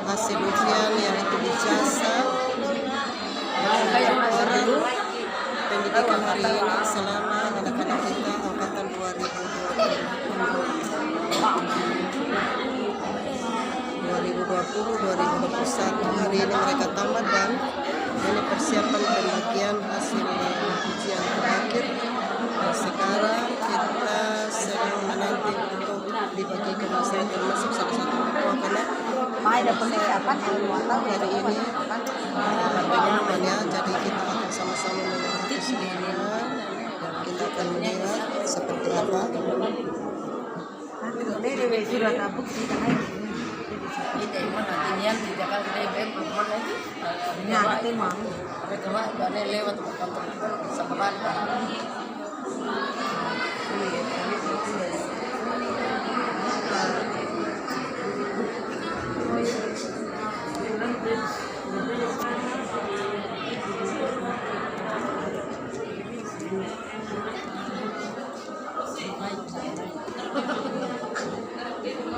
hasil ujian yang itu dijasa orang pendidikan hari ini selama anak-anak kita angkatan 2021 hari ini mereka tamat dan ini persiapan pembagian hasil ujian terakhir. Dan sekarang kita sedang menanti untuk dibagikan hasil, termasuk salah satu karena ada persiapan yang hari ini pengumuman ya, jadi kita akan sama-sama mengikuti semuanya dan kita akan melihat seperti apa. Ini sudah tabuk sih kan. Ini mana tinian di Jakarta DBM perempuan lagi. Ini ada mah. Mereka mah ada lewat kantor sama Banda.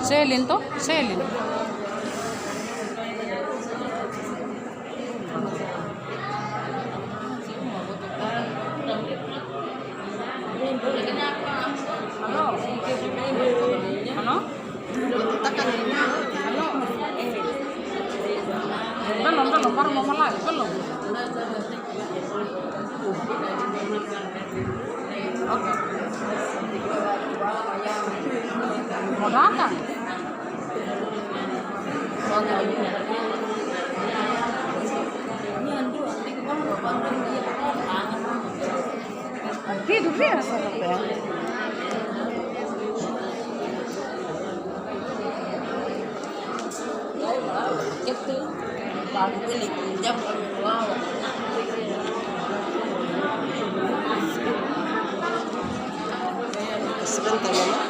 Selin toh, Selin. Halo. Halo. Belum, baru mau mulai, belum. Oke. Mau datang? Tidur biasa ya. Itu baru beli jam wow. Sebentar Mama.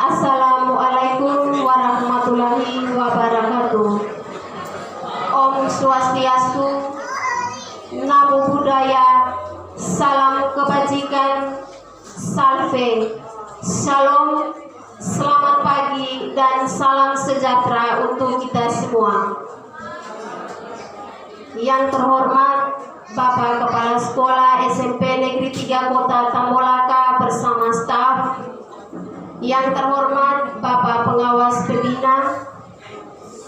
Assalamualaikum warahmatullahi wabarakatuh. Om Swastiastu, Namo Buddhaya, salam kebajikan, salve, shalom, selamat pagi dan salam sejahtera untuk kita semua. Yang terhormat Bapak Kepala Sekolah SMP Negeri 3 Kota Tambolaka bersama staf. Yang terhormat Bapak Pengawas Pembina,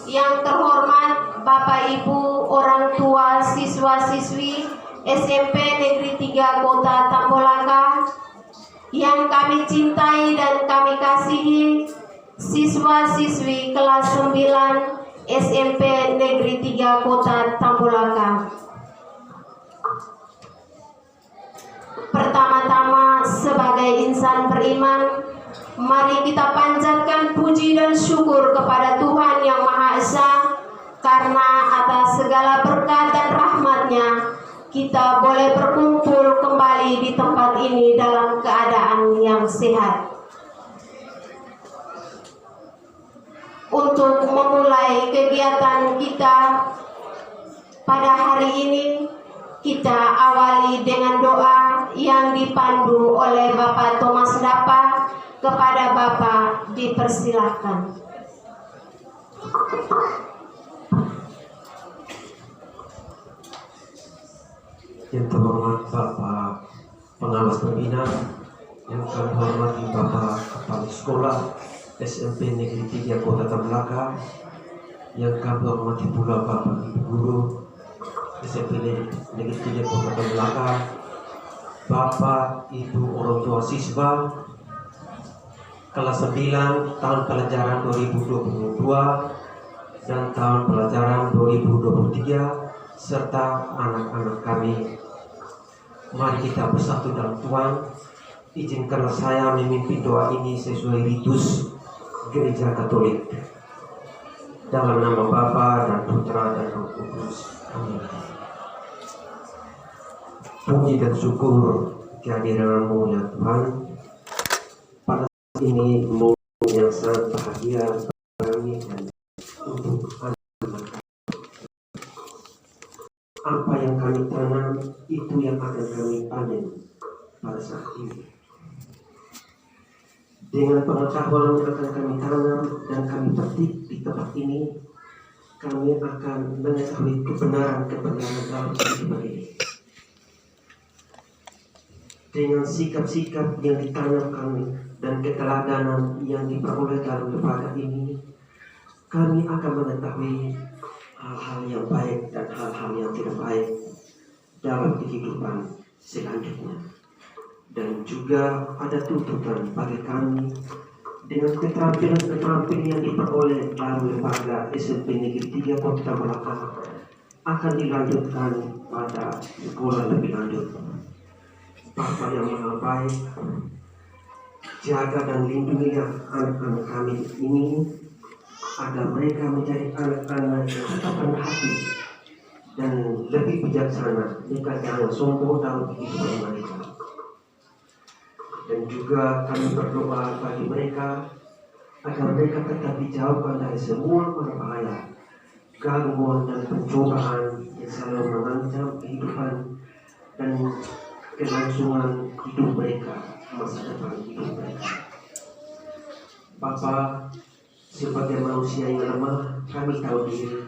yang terhormat Bapak Ibu orang tua siswa-siswi SMP Negeri 3 Kota Tambolaka, yang kami cintai dan kami kasihi, siswa-siswi kelas 9 SMP Negeri 3 Kota Tambolaka. Pertama-tama sebagai insan beriman, mari kita panjatkan puji dan syukur kepada Tuhan Yang Maha Esa, karena atas segala berkat dan rahmat-Nya kita boleh berkumpul kembali di tempat ini dalam keadaan yang sehat. Untuk memulai kegiatan kita pada hari ini, kita awali dengan doa yang dipandu oleh Bapak Thomas Dapa. Kepada Bapak dipersilahkan. Yang terhormat Bapak Pengawas Pembina, yang kami hormati Bapak Kepala Sekolah SMP Negeri 3 Kota Tambolaka, yang kami hormati pula Bapak Ibu Guru SMP Negeri 3 Kota Tambolaka, Bapak Ibu orang tua siswa kelas 9 tahun pelajaran 2022 dan tahun pelajaran 2023 serta anak-anak kami. Mari kita bersatu dalam Tuhan. Izinkanlah saya memimpin doa ini sesuai ritus Gereja Katolik. Dalam nama Bapa dan Putra dan Roh Kudus. Amin. Puji dan syukur kehadiran-Mu ya Tuhan. Ini momen yang sangat bahagia bagi kami dan untuk anak-anak kami. Apa yang kami tanam itu yang akan kami panen pada saat ini. Dengan pengetahuan yang akan kami tanam dan kami petik di tempat ini, kami akan mengetahui kebenaran-kebenaran dalam kehidupan ini. Dengan sikap-sikap yang ditanam kami dan keteladanan yang diperoleh dalam lembaga ini, kami akan mengetahui hal-hal yang baik dan hal-hal yang tidak baik dalam kehidupan selanjutnya. Dan juga ada tuntutan bagi kami dengan keterampilan-keterampilan yang diperoleh dalam lembaga SMP Negeri 3 Kota Tambolaka akan dilanjutkan pada sekolah lebih lanjut. Bapa yang Maha Baik, jaga dan lindungilah anak-anak kami ini agar mereka menjadi anak-anak yang tetap rendah hati dan lebih bijaksana, mereka jangan sombong dalam kehidupan mereka. Dan juga kami berdoa bagi mereka agar mereka tetap dijauhkan dari semua berbahaya, gangguan dan pencobaan yang selalu mengancam kehidupan dan kelangsungan hidup mereka, masa depan hidup mereka. Bapa, sebagai manusia yang lemah, kami tahu diri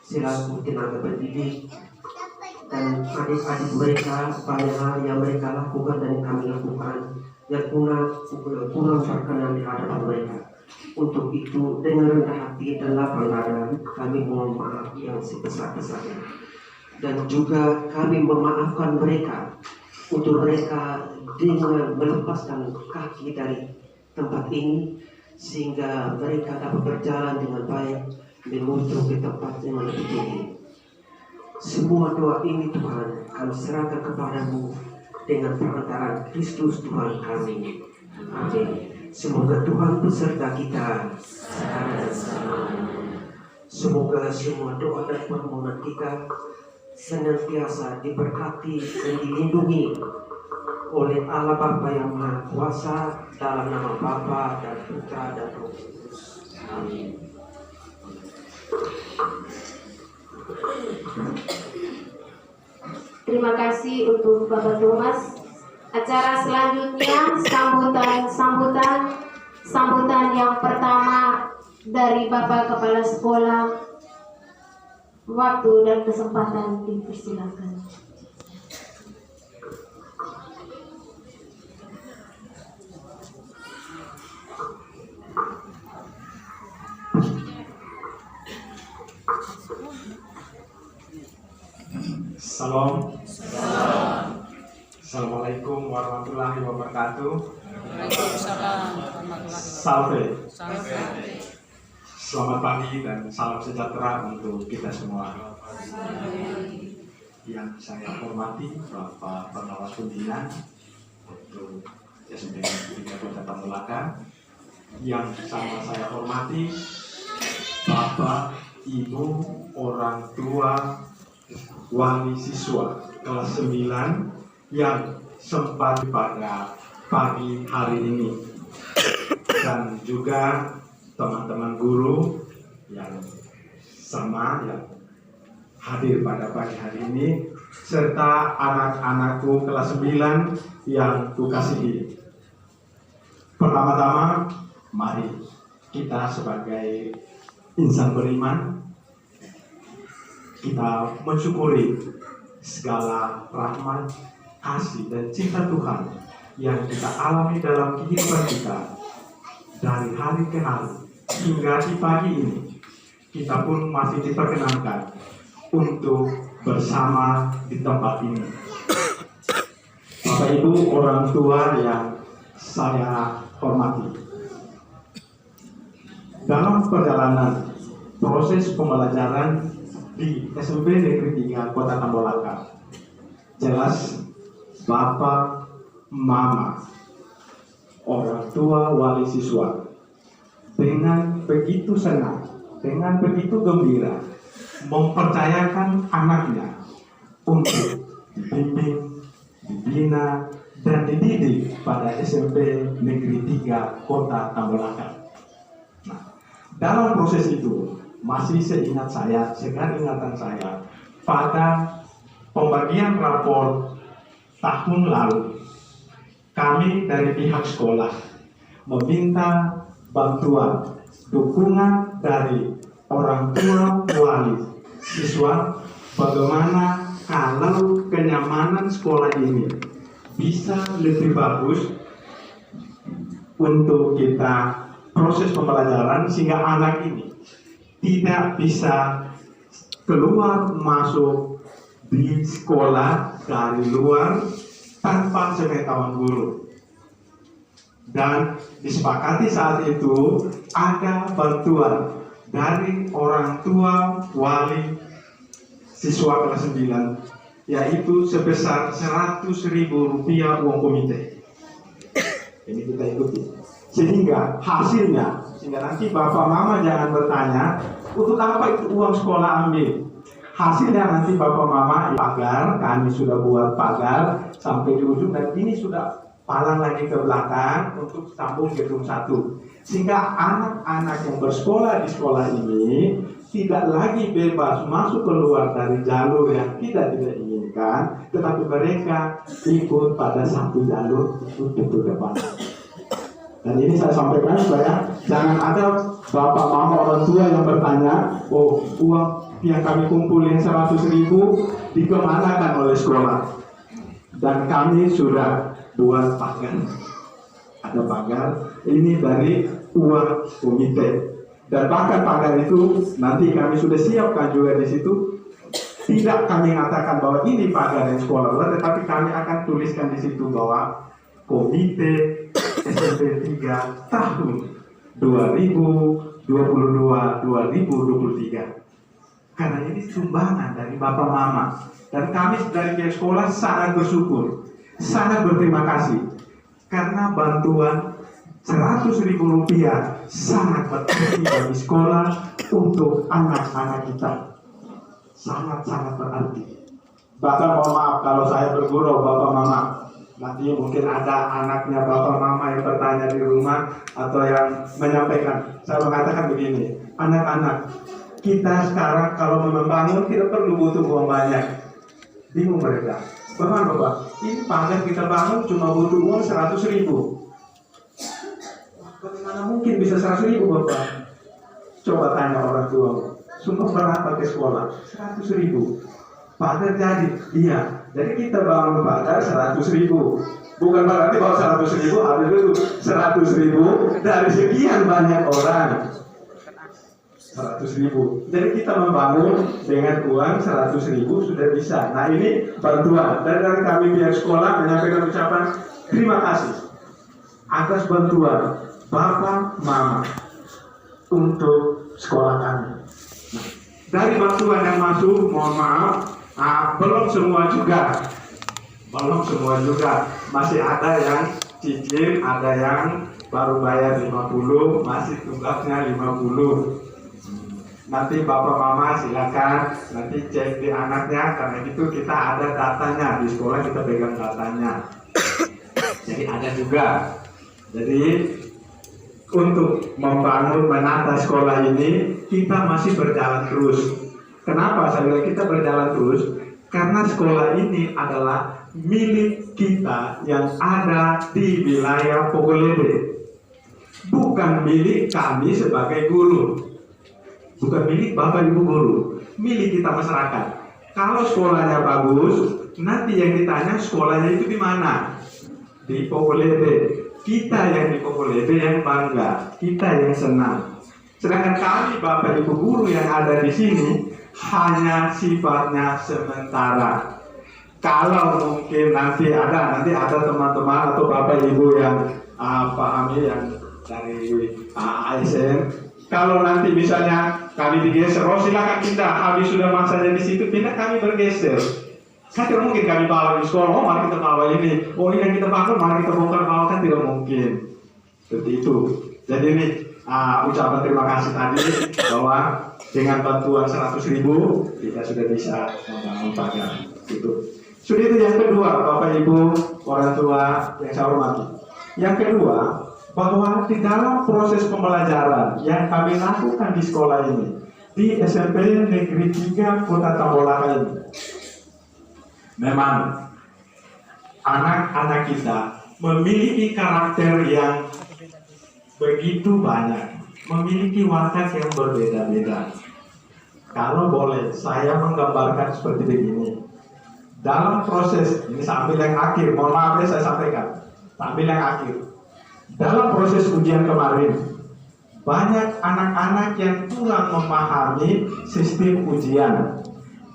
selaku tenaga pendidik dan adik-adik mereka, banyak hal yang mereka lakukan dan kami lakukan yang kurang berkenan di hadapan mereka. Untuk itu, dengan rendah hati dan lapang dada, kami mohon maaf yang sebesar-besarnya. Dan juga kami memaafkan mereka untuk mereka dengan melepaskan kaki dari tempat ini sehingga mereka dapat berjalan dengan baik menuju ke tempat yang lebih tinggi. Semua doa ini Tuhan kami serahkan kepadamu dengan perantaraan Kristus Tuhan kami. Amin. Semoga Tuhan beserta kita sekarang dan selamanya. Semoga semua doa dan permohonan kita senantiasa diberkati dan dilindungi oleh Allah Bapa yang Maha Kuasa, dalam nama Bapa dan Putra dan Roh Kudus. Amin. Terima kasih untuk Bapak Thomas. Acara selanjutnya sambutan yang pertama dari Bapak Kepala Sekolah. Waktu dan kesempatan dipersilakan. Salam. Assalamualaikum warahmatullahi wabarakatuh. Waalaikumsalam warahmatullahi Salve. wabarakatuh. Selamat pagi dan salam sejahtera untuk kita semua. Yang saya hormati Bapak Pengawas Pembina untuk SMP Negeri 3 Kota Tamu-Laka. Yang sama saya hormati Bapak, Ibu, orang tua, wali siswa kelas 9 yang sempat pada pagi hari ini, dan juga teman-teman guru yang sama yang hadir pada pagi hari ini, serta anak-anakku kelas 9 yang kukasihi. Pertama-tama, mari kita sebagai insan beriman, kita mensyukuri segala rahmat, kasih, dan cinta Tuhan yang kita alami dalam kehidupan kita dari hari ke hari hingga di pagi ini. Kita pun masih diperkenankan untuk bersama di tempat ini. Bapak Ibu orang tua yang saya hormati, dalam perjalanan proses pembelajaran di SMP Negeri 3 Kota Tamu-Laka, jelas Bapak, Mama, orang tua, wali siswa dengan begitu senang, dengan begitu gembira mempercayakan anaknya untuk dibimbing, dibina, dan dididik pada SMP Negeri 3 Kota Tamu-Laka. Nah, dalam proses itu masih seingat saya, segar ingatan saya, pada pembagian rapor tahun lalu, kami dari pihak sekolah meminta bantuan, dukungan dari orang tua wali siswa, bagaimana kalau kenyamanan sekolah ini bisa lebih bagus untuk kita proses pembelajaran, sehingga anak ini tidak bisa keluar masuk di sekolah dari luar tanpa sepengetahuan guru. Dan disepakati saat itu ada bantuan dari orang tua wali siswa kelas 9, yaitu sebesar Rp100.000 uang komite. Ini kita ikuti. Sehingga hasilnya, sehingga nanti Bapak Mama jangan bertanya, untuk apa itu uang sekolah ambil. Hasilnya nanti Bapak Mama pagar, kami sudah buat pagar sampai di ujung, dan ini sudah palang lagi ke belakang untuk sambung gedung 1. Sehingga anak-anak yang bersekolah di sekolah ini tidak lagi bebas masuk keluar dari jalur yang tidak inginkan, tetapi mereka ikut pada satu jalur untuk ke depan. Dan ini saya sampaikan supaya jangan ada bapak mama orang tua yang bertanya, oh uang yang kami kumpulin 100.000 dikemanakan oleh sekolah. Dan kami sudah buat pagar, ada pagar ini dari uang komite. Dan bahkan pagar itu nanti kami sudah siapkan juga di situ. Tidak kami mengatakan bahwa ini pagar yang sekolah, tetapi kami akan tuliskan di situ bahwa komite SMP 3 tahun 2022-2023. Karena ini sumbangan dari Bapak Mama. Dan kami dari pihak sekolah sangat bersyukur, sangat berterima kasih. Karena bantuan Rp100.000 sangat berarti bagi sekolah untuk anak-anak kita. Sangat-sangat berarti. Bahkan mohon maaf kalau saya bergurau Bapak Mama, Nanti mungkin ada anaknya bapak mama yang bertanya di rumah atau yang menyampaikan. Saya mengatakan begini, anak-anak, kita sekarang kalau membangun tidak perlu butuh uang banyak. Bingung mereka. Bapak, ini pagar kita bangun cuma butuh uang 100.000. Bagaimana mungkin bisa 100.000 Bapak? Coba tanya orang tua, sumpah berapa ke sekolah? 100.000. Pagar jadi, iya. Jadi kita bangun pagar 100.000. Bukan berarti bahwa 100.000 habis itu 100.000 dari sekian banyak orang. 100.000. Jadi kita membangun dengan uang 100.000 sudah bisa. Nah ini bantuan. Dan dari kami pihak sekolah menyampaikan ucapan terima kasih atas bantuan Bapak Mama untuk sekolah kami. Nah, dari bantuan yang masuk, mohon maaf, belum semua juga. Masih ada yang cicil, ada yang baru bayar 50, masih tunggaknya 50. Nanti Bapak Mama silakan nanti cek di anaknya, karena itu kita ada datanya di sekolah, kita pegang datanya. Jadi ada juga. Jadi untuk membangun menata sekolah ini kita masih berjalan terus. Kenapa saya bilang kita berjalan terus? Karena sekolah ini adalah milik kita yang ada di wilayah Pogolede, bukan milik kami sebagai guru. Bukan milik Bapak Ibu guru, milik kita masyarakat. Kalau sekolahnya bagus, nanti yang ditanya sekolahnya itu di mana? Di Pogolede. Kita yang di Pogolede yang bangga, kita yang senang. Sedangkan kami Bapak Ibu guru yang ada di sini hanya sifatnya sementara. Kalau mungkin nanti ada teman-teman atau Bapak Ibu yang pahami yang dari ASN. Kalau nanti misalnya kami digeser, oh silakan pindah, habis sudah masanya di situ pindah, kami bergeser. Kan tidak mungkin kami bawa di sekolah, oh mari kita bawa ini, oh ini yang kita bangun, mari kita bongkar bawa, kan tidak mungkin. Seperti itu. Jadi ini ucapan terima kasih tadi bahwa dengan bantuan 100.000 kita sudah bisa membangun pagar. Itu. Sudah itu yang kedua, Bapak Ibu orang tua yang saya hormati. Yang kedua, bahwa di dalam proses pembelajaran yang kami lakukan di sekolah ini, di SMP Negeri 3 Kota Tambolaka ini, memang anak-anak kita memiliki karakter yang begitu banyak, memiliki watak yang berbeda-beda. Kalau boleh saya menggambarkan seperti begini, dalam proses ini sambil yang akhir, mohon maaf ya saya sampaikan, sambil yang akhir, dalam proses ujian kemarin banyak anak-anak yang kurang memahami sistem ujian.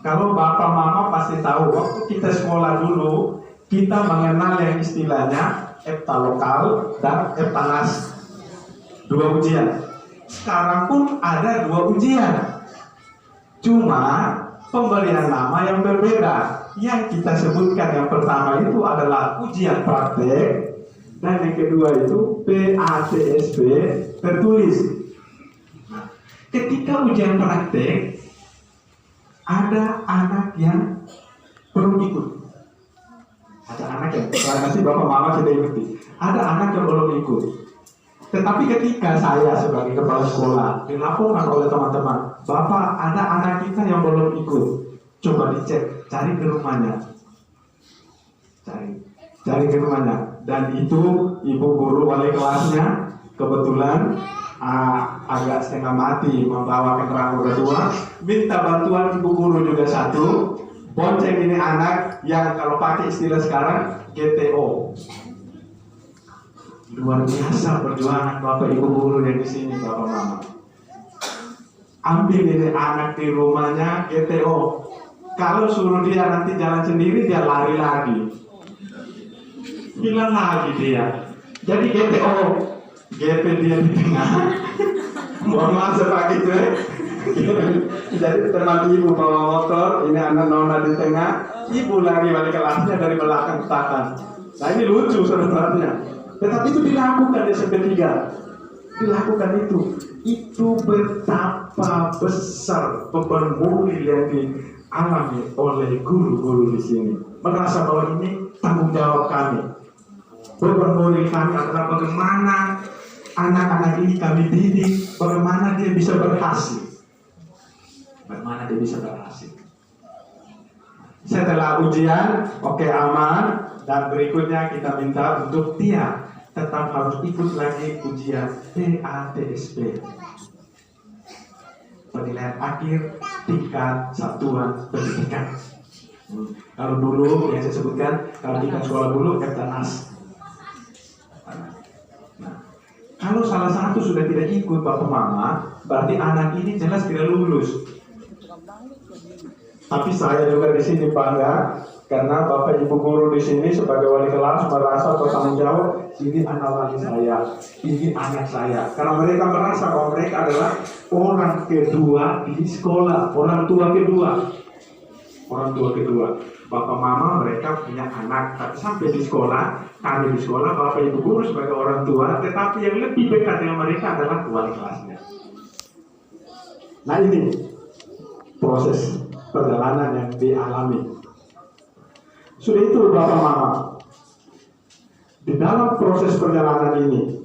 Kalau Bapak Mama pasti tahu, waktu kita sekolah dulu kita mengenal yang istilahnya EPTA lokal dan EPTA nas, 2 ujian. Sekarang pun ada 2 ujian, cuma pemberian nama yang berbeda. Yang kita sebutkan yang pertama itu adalah ujian praktek, dan yang kedua itu PATSP tertulis. Nah, ketika ujian praktek ada anak yang belum ikut. Ada anak yang masih Bapak Mama tidak ikuti. Ada anak yang belum ikut. Tetapi ketika saya sebagai kepala sekolah dilaporkan oleh teman-teman, Bapak ada anak kita yang belum ikut. Coba dicek, cari ke rumahnya. Cari ke rumahnya. Dan itu ibu guru wali kelasnya kebetulan agak setengah mati membawa keterangan orang tua, minta bantuan ibu guru juga satu, bonceng ini anak yang kalau pakai istilah sekarang GTO. Luar biasa perjuangan Bapak Ibu guru yang di sini, Bapak Mama. Ambil ini anak di rumahnya GTO. Kalau suruh dia nanti jalan sendiri, dia lari lagi. Hilang lagi dia. Jadi GTO, GP dia di tengah. Mohon maaf sepak itu. Jadi teman ibu bawa motor, ini anak nona di tengah, ibu lagi wali kelasnya dari belakang ketakan. Nah ini lucu sebenarnya. Tetapi itu dilakukan di SMP 3. Dilakukan itu betapa besar beban moral yang dialami oleh guru-guru di sini. Merasa bahwa ini tanggung jawab kami. Beban moral kami adalah bagaimana anak-anak ini kami didik, bagaimana dia bisa berhasil. Bagaimana dia bisa berhasil. Setelah ujian, oke, aman, dan berikutnya kita minta untuk dia tetap harus ikut lagi ujian PATSP. Penilaian akhir tingkat satuan pendidikan. Kalau dulu yang saya sebutkan, kalau tingkat sekolah dulu FTANAS. Nah, kalau salah satu sudah tidak ikut bapak mama, berarti anak ini jelas tidak lulus. Tapi saya juga di sini bangga karena bapak ibu guru di sini sebagai wali kelas merasa bertanggung jawab. Ini anak wali saya, ini anak saya. Karena mereka merasa bahwa mereka adalah orang kedua di sekolah, orang tua kedua. Bapak mama mereka punya anak, tapi sampai di sekolah, kami di sekolah, bapak ibu guru sebagai orang tua, tetapi yang lebih dekat dengan mereka adalah wali kelasnya. Nah ini proses perjalanan yang dialami. Sudah itu bapak mama. Di dalam proses perjalanan ini,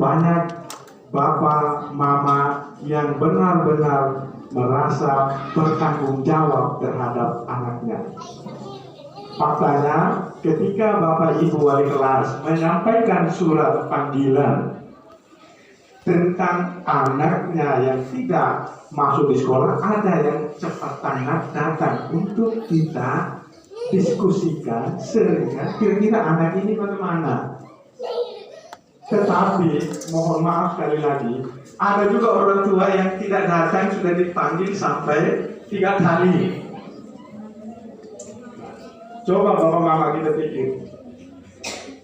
banyak bapak mama yang benar-benar merasa bertanggung jawab terhadap anaknya. Faktanya, ketika bapak ibu wali kelas menyampaikan surat panggilan tentang anaknya yang tidak masuk di sekolah, ada yang cepat tanggap datang untuk kita diskusikan sehingga kira-kira anak ini bagaimana. Tetapi mohon maaf sekali lagi, ada juga orang tua yang tidak datang sudah dipanggil sampai 3 kali. Coba bapak mama kita pikir,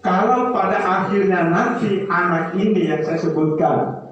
kalau pada akhirnya nanti anak ini yang saya sebutkan